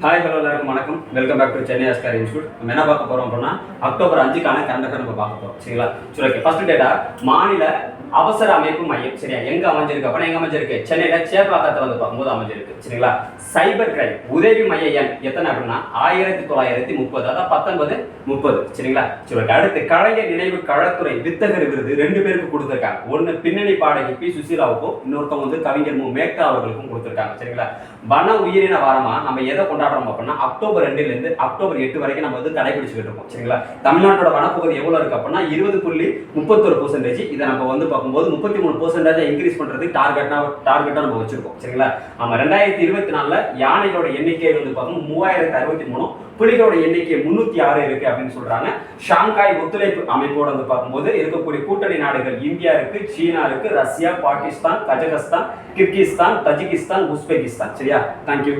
Hi hello எல்லாருக்கும் வணக்கம். Welcome back to Chennai Oscar institute. நம்ம என்ன பார்க்க போறோம் அப்படின்னா அக்டோபர் 5க்கான கரண்ட் அஃபேர் நம்ம பார்க்க போறோம். சரிங்களா? சரி, ஓகே. ஃபர்ஸ்ட் டேட்டா மாநில அவசர அமைப்பு மையம். சரியா? எங்க அமைஞ்சிருக்கு அப்படின்னா எங்க அமைஞ்சிருக்கு? சென்னையில சேப்பாக்கத்துல வந்து பார்க்கும்போது அமைஞ்சிருக்கு. சரிங்களா? சைபர் கிரைம் உதவி மைய எண் எத்தனை அப்படின்னா 1930, அதாவது 1930. சரிங்களா? சரி, ஓகே. அடுத்து கலைஞர் நினைவு களத்துறை வித்தகர் விருது 2 பேருக்கு கொடுத்திருக்காங்க. ஒன்னு பின்னணி பாடகி பி சுசீலாவுக்கும், இன்னொருத்தவங்க வந்து கவிஞர் மு மேத்தா அவர்களுக்கும் கொடுத்திருக்காங்க. சரிங்களா? வன உயிரின வாரமா நம்ம எதை கொண்டாடுறோம் அப்படின்னா அக்டோபர் 2ல இருந்து அக்டோபர் 8 வரைக்கும் நம்ம வந்து கடைபிடிச்சுக்கிட்டு இருக்கோம். சரிங்களா? தமிழ்நாட்டோட வனப்பகுதி எவ்வளவு இருக்கு அப்படின்னா 20.31%. இதை நம்ம வந்து பார்க்கும்போது 33% இன்க்ரீஸ் பண்றதுக்கு டார்கெட்டா நம்ம வச்சிருக்கோம். சரிங்களா? நம்ம 2024ல யானைகளோட எண்ணிக்கை வந்து பார்க்கணும் 3063, புலிகளோட எண்ணிக்கை 306 இருக்கு அப்படின்னு சொல்றாங்க. ஷாங்காய் ஒத்துழைப்பு அமைப்போட வந்து பார்க்கும்போது இருக்கக்கூடிய கூட்டணி நாடுகள் இந்தியா இருக்கு, சீனா இருக்கு, Russia, Pakistan, Kazakhstan, Kyrgyzstan, Tajikistan, Uzbekistan. சரியா? தேங்க்யூ.